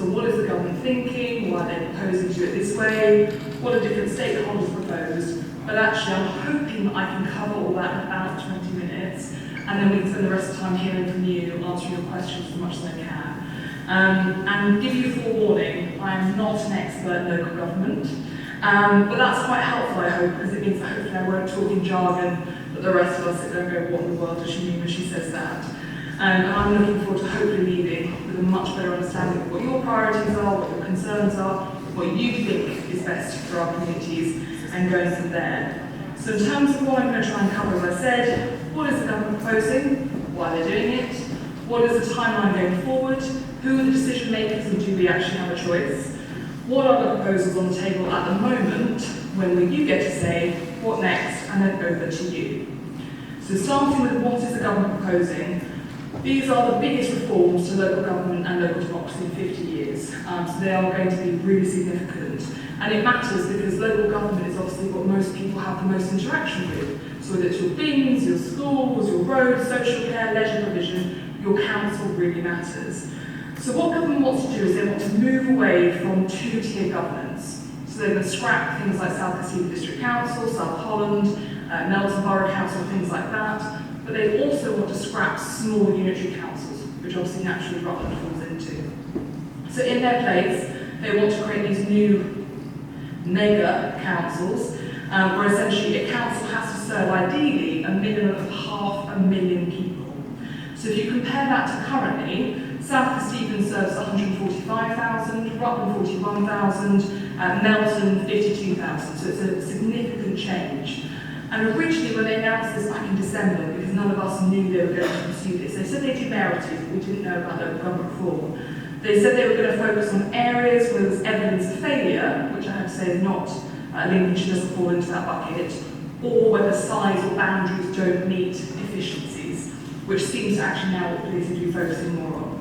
So what is the government thinking? Why are they proposing to do it this way? What are different stakeholders proposed? But actually, I'm hoping that I can cover all that in about 20 minutes, and then we can spend the rest of the time hearing from you, answering your questions as much as I can. And give you forewarning, I am not an expert in local government, but that's quite helpful, I hope, because it means that hopefully I won't talk in jargon that the rest of us sit there and go, what in the world does she mean when she says that? And I'm looking forward to hopefully leaving with a much better understanding of what your priorities are, what your concerns are, what you think is best for our communities, and going from there. So in terms of what I'm going to try and cover, as I said, what is the government proposing? Why they're doing it? What is the timeline going forward? Who are the decision makers, and do we actually have a choice? What are the proposals on the table at the moment, when you get to say, what next, and then over to you. So starting with what is the government proposing, these are the biggest reforms to local government and local democracy in 50 years. So they are going to be really significant. And it matters because local government is obviously what most people have the most interaction with. So whether it's your bins, your schools, your roads, social care, leisure provision, your council really matters. So what government wants to do is they want to move away from two-tier governance. So they're going to scrap things like South Cathedral District Council, South Holland, Melton Borough Council, things like that. But they also want to scrap small unitary councils, which obviously naturally Rutland falls into. So in their place, they want to create these new mega councils, where essentially a council has to serve ideally a minimum of 500,000 people. So if you compare that to currently, South Stephen serves 145,000, Rutland 41,000, Melton 52,000, so it's a significant change. And originally when they announced this back in December, because none of us knew they were going to pursue this, they said they'd do priorities, but we didn't know about local government reform. They said they were going to focus on areas where there's evidence of failure, which I have to say is not, Lincolnshire doesn't fall into that bucket, or where the size or boundaries don't meet efficiencies, which seems to actually now what police seem to be focusing more on.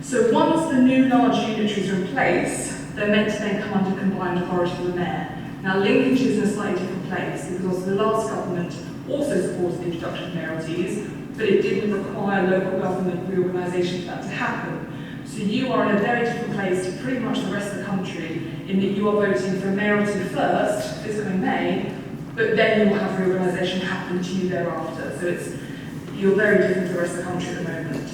So once the new large unitaries are in place, they're meant to then come under combined authority of the mayor. Now Lincolnshire is in a slightly different place because also the last government also supported the introduction of mayoralties, but it didn't require local government reorganisation for that to happen. So you are in a very different place to pretty much the rest of the country in that you are voting for a mayoralty first, this coming May, but then you will have reorganisation happen to you thereafter. So you're very different to the rest of the country at the moment.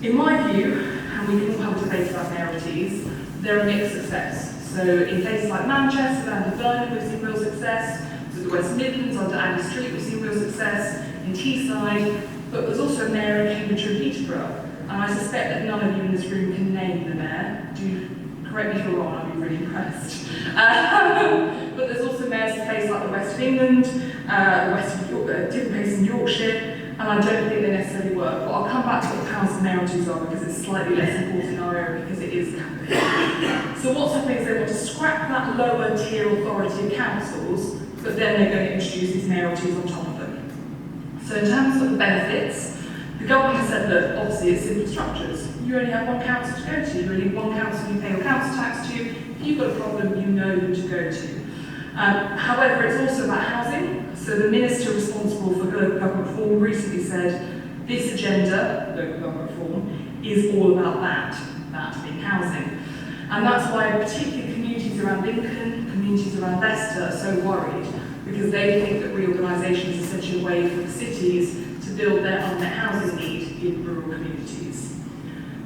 In my view, and we can all have a debate about mayoralties, they're a mixed success. So in places like Manchester and Burnham, we've seen real success. So the West Midlands, under Andy Street, we've seen real success. In Teesside, but there's also a mayor in Cambridge and Peterborough. And I suspect that none of you in this room can name the mayor. Do correct me if you're wrong, I'd be really impressed. But there's also mayors in places like the West of England, the West of York, different places in Yorkshire, and I don't think they necessarily work. But I'll come back to what the council mayoralties are because it's slightly less important in our area because it is campaign. So what's happening is they want to scrap that lower tier authority of councils, but then they're going to introduce these mayoralties on top of them. So in terms of the benefits, the government has said that obviously it's simple structures. You only have one council to go to. You only have one council you pay your council tax to. If you've got a problem, you know who to go to. However, it's also about housing. So the minister responsible for local government reform recently said this agenda, local government reform, is all about that being housing. And that's why particularly communities around Lincoln, communities around Leicester are so worried, because they think that reorganisation is essentially a way for the cities to build their unmet housing need in rural communities.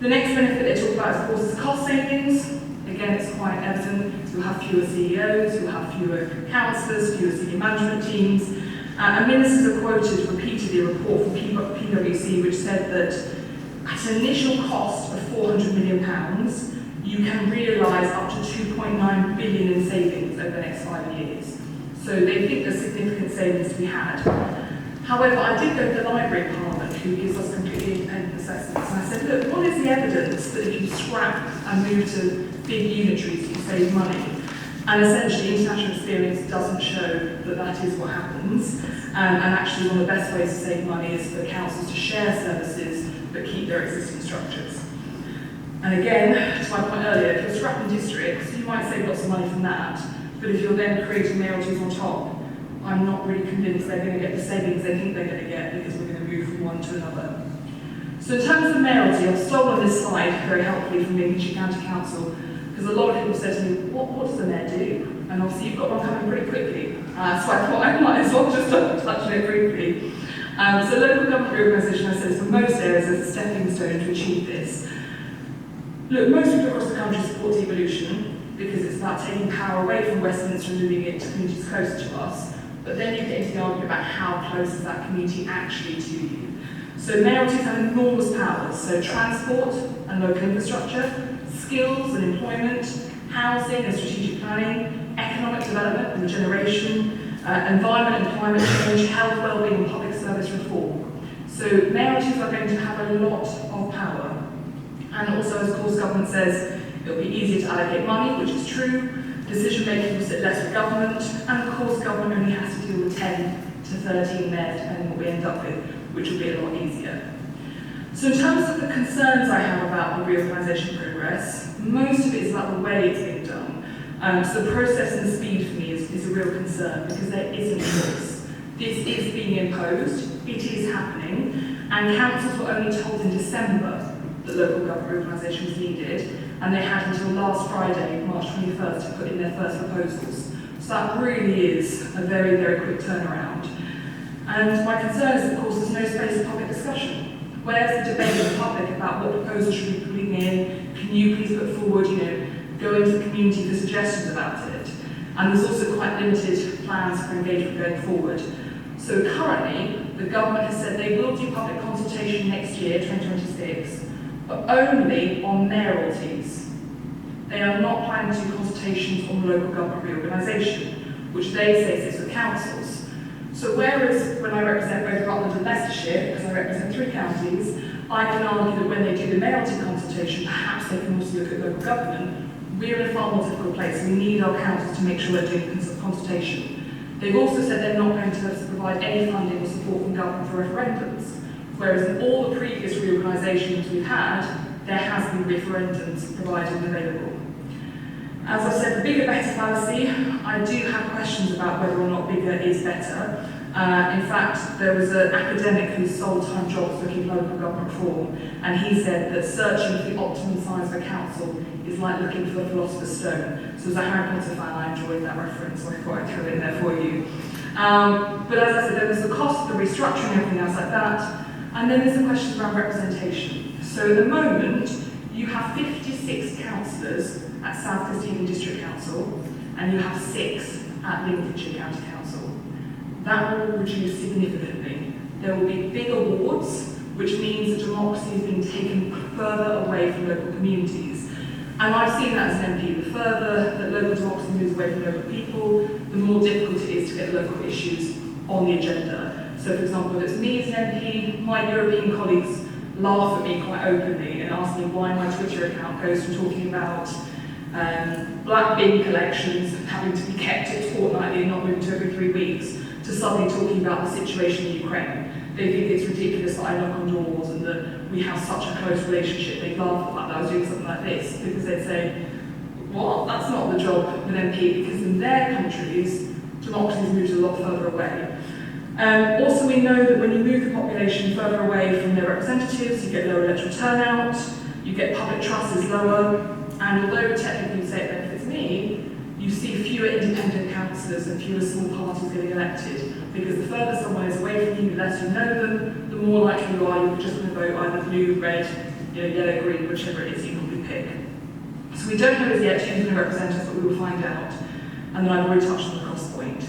The next benefit they talk about, of course, is cost savings. Again, it's quite evident. You'll have fewer CEOs, you'll have fewer councillors, fewer senior management teams. And ministers are quoted repeatedly a report from PwC which said that at an initial cost of £400 million, you can realise up to 2.9 billion in savings over the next 5 years. So they think there's significant savings to be had. However, I did go to the Library of Parliament, who gives us completely independent assessments, and I said, look, what is the evidence that if you scrap and move to big unitaries, you save money? And essentially, international experience doesn't show that that is what happens. And actually, one of the best ways to save money is for councils to share services, but keep their existing structures. And again, to my point earlier, if you're scrapping districts, you might save lots of money from that, but if you're then creating mayoralties on top, I'm not really convinced they're going to get the savings they think they're going to get because we're going to move from one to another. So in terms of mayoralty, I've stolen this slide very helpfully from Lincolnshire County Council, because a lot of people said to me, what does the mayor do? And obviously you've got one coming pretty quickly, so I thought I might as well just touch on it briefly. So local government reorganisation, I said, for most areas is a stepping stone to achieve this. Look, most people across the country support devolution because it's about taking power away from Westminster and moving it to communities closer to us. But then you get into the argument about how close is that community actually to you. So mayoralties have enormous powers, so transport and local infrastructure, skills and employment, housing and strategic planning, economic development and regeneration, environment and climate change, health, wellbeing and public service reform. So mayoralties are going to have a lot of power. And also, as of course government says, it will be easier to allocate money, which is true. Decision making will sit less with government, and of course government only has to deal with 10 to 13 mayors, depending on what we end up with, which will be a lot easier. So in terms of the concerns I have about the reorganisation progress, most of it is about the way it's being done. So the process and the speed for me is a real concern, because there isn't choice. This is being imposed, it is happening, and councils were only told in December that local government reorganisation was needed, and they had until last Friday, March 21st, to put in their first proposals. So that really is a very, very quick turnaround. And my concern is, of course, there's no space for public discussion. Where's the debate in the public about what proposals should we be putting in? Can you please put forward, go into the community for suggestions about it? And there's also quite limited plans for engagement going forward. So currently, the government has said they will do public consultation next year, 2026, but only on mayoralties. They are not planning to do consultations on local government reorganisation, which they say sits with councils. So whereas when I represent both Rutland and Leicestershire, because I represent 3 counties, I can argue that when they do the mayoralty consultation, perhaps they can also look at local government. We're in a far more difficult place. We need our councils to make sure they're doing consultation. They've also said they're not going to provide any funding or support from government for referendums. Whereas in all the previous reorganisations we've had, there has been referendums provided and available. As I said, the bigger better fallacy, I do have questions about whether or not bigger is better. In fact, there was an academic who sold time jobs looking at local government reform, and he said that searching for the optimum size of a council is like looking for the philosopher's stone. So as a Harry Potter fan, I enjoyed that reference, so I thought I'd throw it in there for you. But as I said, there was the cost of the restructuring and everything else like that. And then there's the questions around representation. So at the moment, you have 56 councillors at South East District Council, and you have 6 at Lincolnshire County Council. That will reduce significantly. There will be bigger wards, which means that democracy is being taken further away from local communities. And I've seen that as an MP. The further that local democracy moves away from local people, the more difficult it is to get local issues on the agenda. So for example, if it's me as an MP, my European colleagues laugh at me quite openly and ask me why my Twitter account goes from talking about black bin collections having to be kept at fortnightly and not moved to every 3 weeks, to suddenly talking about the situation in Ukraine. They think it's ridiculous that I knock on doors and that we have such a close relationship. They laugh at that I was doing something like this, because they'd say, what? That's not the job of an MP, because in their countries, democracy has moved a lot further away. Also, we know that when you move the population further away from their representatives, you get lower electoral turnout, you get public trust is lower, and although technically you say it benefits me, you see fewer independent councillors and fewer small parties getting elected, because the further someone is away from you, the less you know them, the more likely you are you're just going to vote either blue, red, yellow, green, whichever it is you normally pick. So we don't know as yet who's going to represent us, but we will find out. And then I've already touched on the cost point.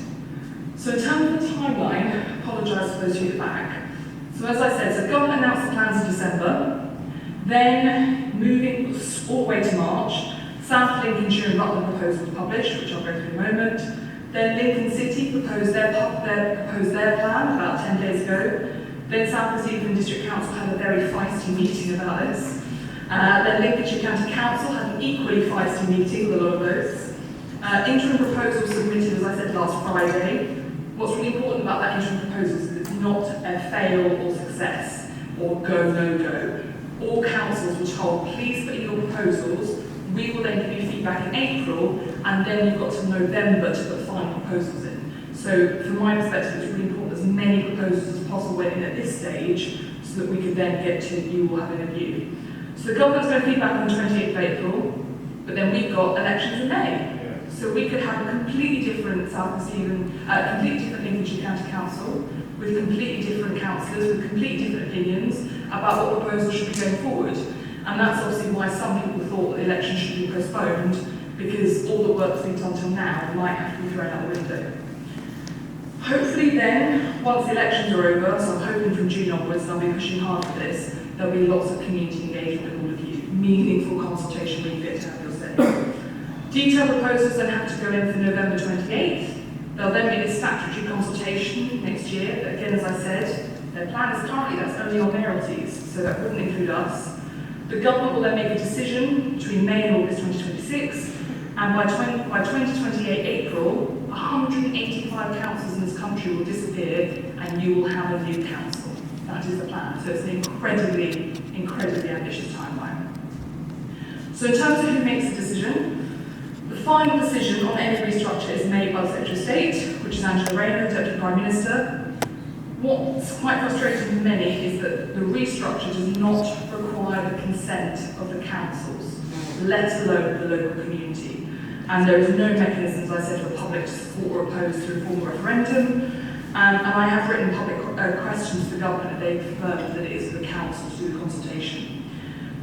So in terms of the timeline, I apologise for those who are back. So as I said, so government announced the plans in December, then moving all the way to March, South Lincolnshire and Rutland proposals were published, which I'll go through in a moment. Then Lincoln City proposed their plan about 10 days ago. Then South East District Council had a very feisty meeting about this. Then Lincolnshire County Council had an equally feisty meeting with a lot of votes. Interim proposals submitted, as I said, last Friday. What's really important about that interim proposal is that it's not a fail or success or go, no go. All councils were told, please put in your proposals, we will then give you feedback in April, and then you've got to November to put final proposals in. So from my perspective, it's really important as many proposals as possible went in at this stage, so that we could then get to you all having a view. So the government's going to feedback on the 28th of April, but then we've got elections in May. So we could have a completely different completely different Lincolnshire County Council, with completely different councillors, with completely different opinions about what proposals should be going forward. And that's obviously why some people thought the election should be postponed, because all the work that's been done till now might have to be thrown out the window. Hopefully then, once the elections are over, so I'm hoping from June onwards, and I'll be pushing hard for this, there'll be lots of community engagement with all of you, meaningful consultation where you get to have your say. Detailed proposals then have to go in for November 28th. There'll then be a statutory consultation next year, but again, as I said, their plan is currently that's only on mayoralties, so that wouldn't include us. The government will then make a decision between May and August 2026, and by 2028 April, 185 councils in this country will disappear, and you will have a new council. That is the plan. So it's an incredibly, incredibly ambitious timeline. So in terms of who makes the decision, the final decision on any restructure is made by the Secretary of State, which is Angela Rayner, the Deputy Prime Minister. What's quite frustrating for many is that the restructure does not require the consent of the councils, let alone the local community. And there is no mechanism, as I said, for the public to support or oppose to a formal referendum. And I have written public questions to the government, and they've confirmed that it is for the council to do the consultation.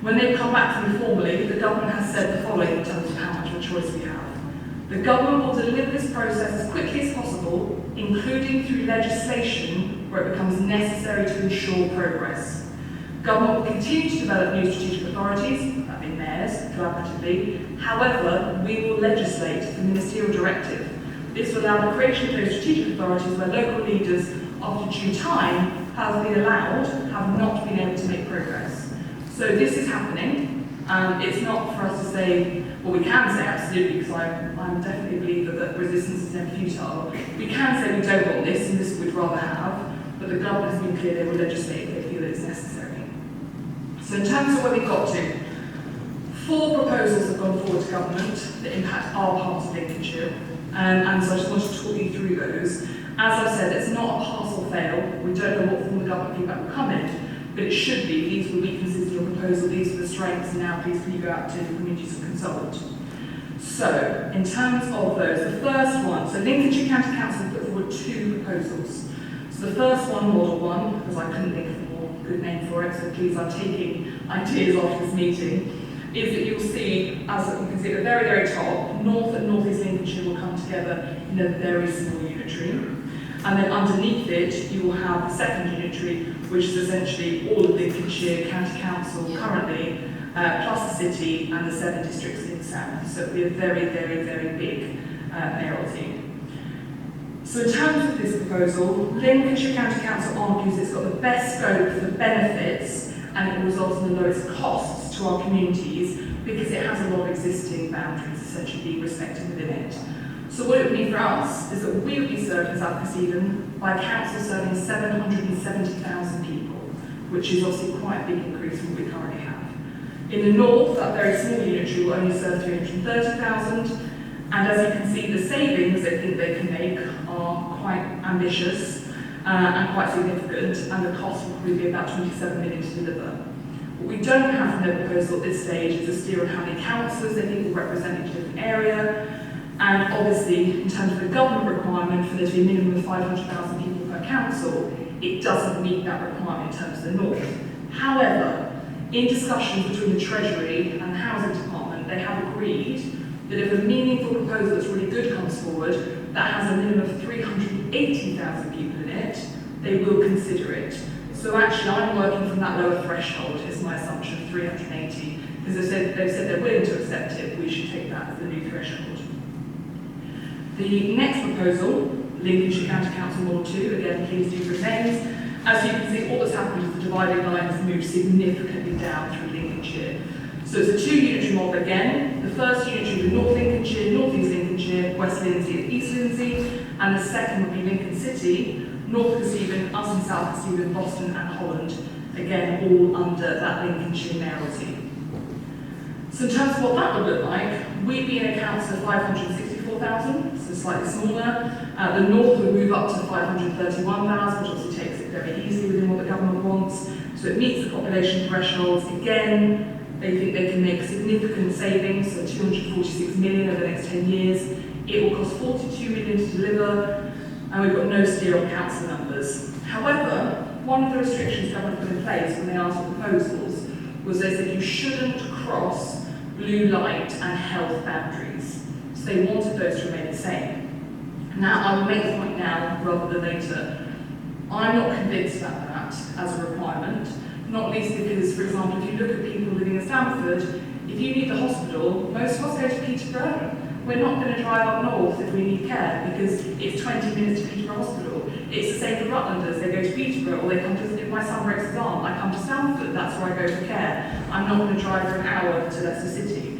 When they've come back to me formally, the government has said the following in terms of how much of a choice we have. The government will deliver this process as quickly as possible, including through legislation where it becomes necessary to ensure progress. Government will continue to develop new strategic authorities, that being mayors, collaboratively. However, we will legislate the ministerial directive. This will allow the creation of those strategic authorities where local leaders, after due time, have been allowed, have not been able to make progress. So this is happening. It's not for us to say, well, we can say absolutely, because I'm definitely a believer that resistance is then futile. We can say we don't want this, and this we'd rather have, but the government has been clear they will legislate if they feel it's necessary. So in terms of where we got to, 4 proposals have gone forward to government that impact our part of Lincolnshire, and so I just wanted to talk you through those. As I've said, it's not a pass or fail. We don't know what form the government feedback will come in, but it should be, these were the weaknesses in your proposal, these are the strengths, and now please can you go out to the communities and consult. So, in terms of those, the first one, so Lincolnshire County Council put forward 2 proposals. So the first one, Model 1, because I couldn't think of a more good name for it, so please, I'm taking ideas after this meeting, is that you'll see, as you can see at the very, very top, North and North East Lincolnshire will come together in a very small unitary. And then underneath it, you will have the second unitary, which is essentially all of Lincolnshire County Council currently, plus the city and the 7 districts in the south. So it'll be a very, very, very big mayoralty. So in terms of this proposal, Lincolnshire County Council argues it's got the best scope for the benefits and it will result in the lowest costs to our communities because it has a lot of existing boundaries essentially being respected within it. So what it would mean for us is that we would be served in South East by a council serving 770,000 people, which is obviously quite a big increase from what we currently have. In the north, that very small unitary will only serve 330,000, and as you can see, the savings they think they can make are quite ambitious and quite significant, and the cost will probably be about 27 million to deliver. What we don't have from their proposal at this stage is a steer on how many councillors they think will represent each different area. And obviously, in terms of the government requirement for there to be a minimum of 500,000 people per council, it doesn't meet that requirement in terms of the north. However, in discussions between the Treasury and the Housing Department, they have agreed that if a meaningful proposal that's really good comes forward, that has a minimum of 380,000 people in it, they will consider it. So actually, I'm working from that lower threshold, is my assumption of 380, because they've said they're willing to accept it, we should take that as the new threshold. The next proposal, Lincolnshire County Council Model 2, again, please do remains. As you can see, all that's happened is the dividing line has moved significantly down through Lincolnshire. So it's a 2 unitary model again. The first unitary would be North Lincolnshire, North East Lincolnshire, West Lindsey and East Lindsey, and the second would be Lincoln City, North Kesteven, us and South Kesteven, Boston and Holland, again, all under that Lincolnshire mayoralty. So in terms of what that would look like, we'd be in a council of 564,000, so slightly smaller. The north would move up to 531,000, which obviously takes it very easily within what the government wants. So it meets the population thresholds. Again, they think they can make significant savings, so 246 million over the next 10 years. It will cost 42 million to deliver, and we've got no steer on council numbers. However, one of the restrictions government put in place when they asked for proposals was they said you shouldn't cross blue light and health boundaries. So they wanted those to remain the same. Now, I will make the point now rather than later. I'm not convinced about that as a requirement, not least because, for example, if you look at people living in Stamford, if you need the hospital, most of us go to Peterborough. We're not going to drive up north if we need care because it's 20 minutes to Peterborough Hospital. It's the same for Rutlanders. They go to Peterborough, or they come to, if my son breaks his arm, I come to Stamford, that's where I go for care. I'm not going to drive for an hour to Leicester City.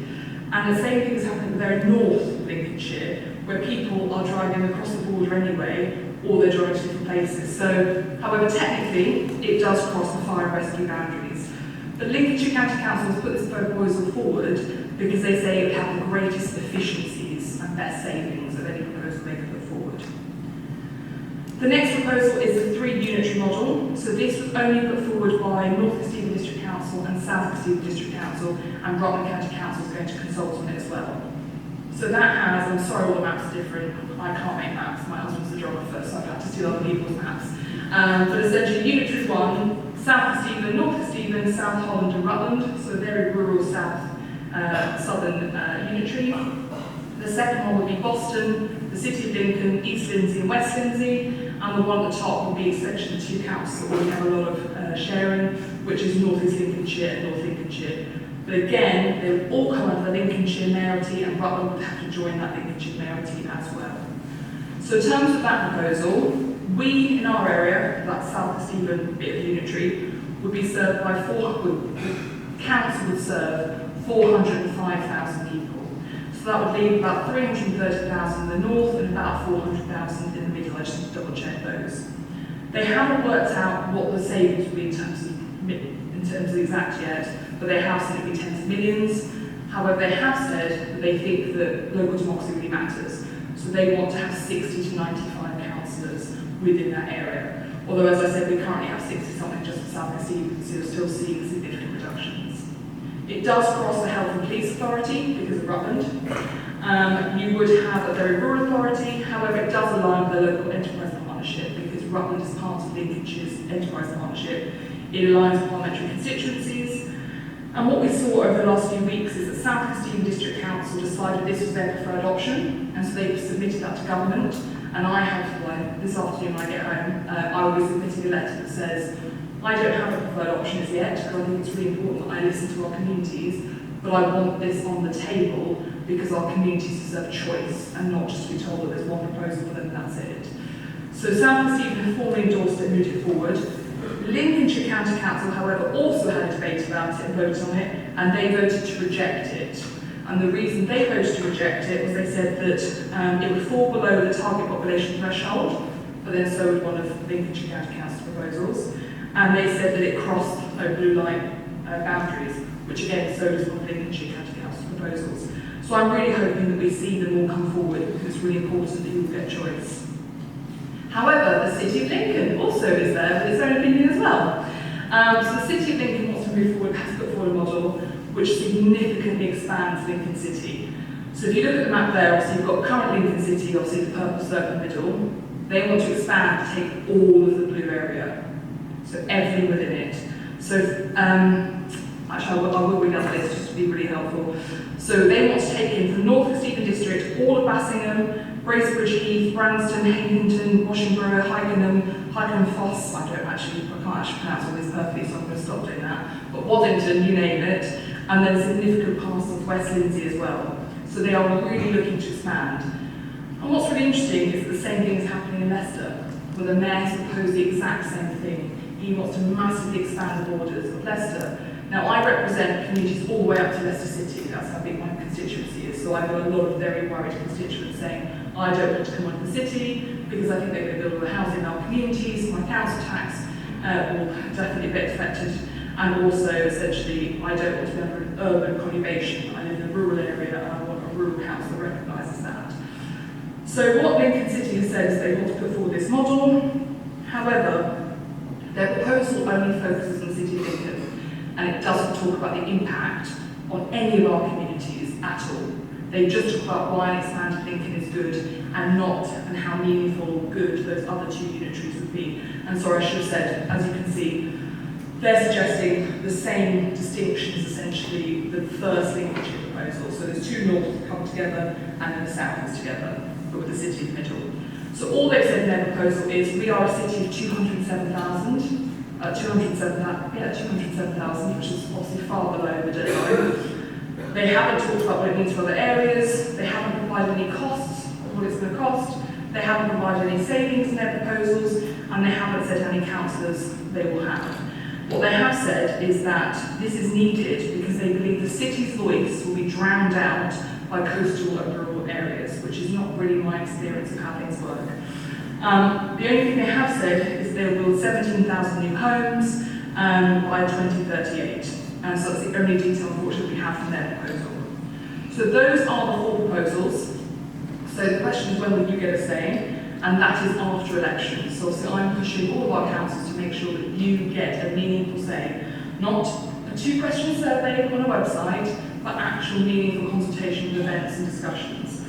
And the same thing is happening in the very north of Lincolnshire, where people are driving across the border anyway, or they're driving to different places. So, however, technically, it does cross the fire and rescue boundaries. But Lincolnshire County Council has put this proposal forward because they say it would have the greatest efficiencies and best savings of any proposal they could put forward. The next proposal is the 3-unitary model. So this was only put forward by North East Stephen District Council and South East Stephen District Council, and Rutland County Council is going to consult on it as well. So that has, I'm sorry all the maps are different, I can't make maps, my husband's the geographer, so I've had to steal other people's maps. But essentially, unitary is 1, South East Stephen, North East Stephen, South Holland and Rutland, so very rural southern unitary. The second one would be Boston, the City of Lincoln, East Lindsey and West Lindsey, and the one at the top would be section 2 council, where we have a lot of sharing, which is North East Lincolnshire and North Lincolnshire. But again, they would all come under the Lincolnshire mayoralty, and Rutland would have to join that Lincolnshire mayoralty as well. So in terms of that proposal, we in our area, that South Stephen bit of unitary, would be served by the council would serve 405,000 people. So that would leave about 330,000 in the north and about 400,000 in the middle. I just need to double check those. They haven't worked out what the savings would be in terms of exact yet, but they have said it would be tens of millions. However, they have said that they think that local democracy really matters. So they want to have 60 to 95 councillors within that area. Although, as I said, we currently have 60-something just for South East Stephen, so you're still seeing significant reductions. It does cross the Health and Police Authority because of Rutland. You would have a very rural authority, however, it does align with the local enterprise partnership because Rutland is part of Lincolnshire's enterprise partnership. It aligns with parliamentary constituencies. And what we saw over the last few weeks is that South East Stephen District Council decided this was their preferred option, and so they submitted that to government. And I have, well, this afternoon when I get home, I will be submitting a letter that says, I don't have a preferred option as yet, because I think it's really important that I listen to our communities, but I want this on the table because our communities deserve choice and not just to be told that there's one proposal for them and that's it. So South East Stephen formally endorsed it and moved it forward. Lincolnshire County Council, however, also had a debate about it and voted on it, and they voted to reject it. And the reason they voted to reject it was they said that it would fall below the target population threshold, but then so would one of Lincolnshire County Council's proposals. And they said that it crossed blue line boundaries, which again, so does one of Lincolnshire County Council's proposals. So I'm really hoping that we see them all come forward because it's really important that you all get choice. However, the City of Lincoln also is there with its own opinion as well. So the City of Lincoln wants to move forward, has put forward a model which significantly expands Lincoln City. So if you look at the map there, obviously you've got current Lincoln City, obviously the purple circle in the middle. They want to expand to take all of the blue area, so everything within it. So actually I will read out the list just to be really helpful. So they want to take in from North East Stephen District, all of Bassingham, Bracebridge Heath, Branston, Haymington, Washington, Heigham Foss, I can't actually pronounce all this perfectly, so I'm going to stop doing that, but Waddington, you name it, and then significant parts of West Lindsey as well. So they are really looking to expand. And what's really interesting is that the same thing is happening in Leicester, where the mayor has proposed the exact same thing. He wants to massively expand the borders of Leicester. Now, I represent communities all the way up to Leicester City, that's how big my constituency is, so I've got a lot of very worried constituents saying, I don't want to come into the city because I think they're going to build all the housing in our communities, my council tax will definitely be affected, and also, essentially, I don't want to be under an urban conurbation. I live in a rural area and I want a rural council that recognises that. So what Lincoln City has said is they want to put forward this model. However, Their proposal only focuses on the City of Lincoln, and it doesn't talk about the impact on any of our communities at all. They just talk about why an expanded Lincoln is good and how meaningful good those other 2 unitaries would be. And sorry, I should have said, as you can see, they're suggesting the same distinctions, essentially, the first Lincolnshire proposal. So there's 2 norths that come together, and then the south is together, but with the city in the middle. So all they've said in their proposal is, we are a city of 207,000, 207,000, which is obviously far below the deadline. They haven't talked about what it means for other areas, they haven't provided any costs of what it's going to cost, they haven't provided any savings in their proposals, and they haven't said how many councillors they will have. What they have said is that this is needed because they believe the city's voice will be drowned out by coastal and rural areas, which is not really my experience of how things work. The only thing they have said is they will build 17,000 new homes by 2038. So that's the only detail, unfortunately, we have from their proposal. So those are the 4 proposals. So the question is, when will you get a say? And that is after elections. So obviously I'm pushing all of our councils to make sure that you get a meaningful say. Not a 2-question survey on a website, but actual meaningful consultation with events and discussions.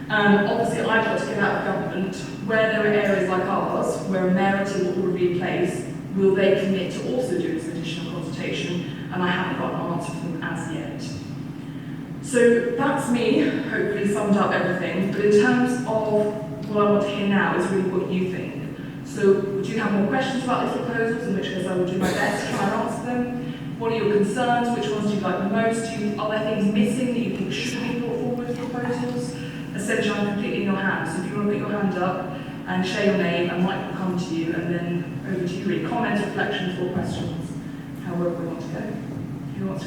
Obviously I'd like to get out of government where there are areas like ours, where a mayoralty will already be in place, will they commit to also doing some additional consultation? And I haven't got an answer from them as yet. So that's me, hopefully summed up everything, but in terms of what I want to hear now is really what you think. So would you have more questions about these proposals, in which case I will do my best to try and answer them? What are your concerns? Which ones do you like the most? Are there things missing that you think should be brought forward with proposals? Essentially, I'm completely in your hands. So if you want to put your hand up and share your name, and Mike will come to you, and then over to you. Comments, reflections, or questions, however we want to go. Who wants to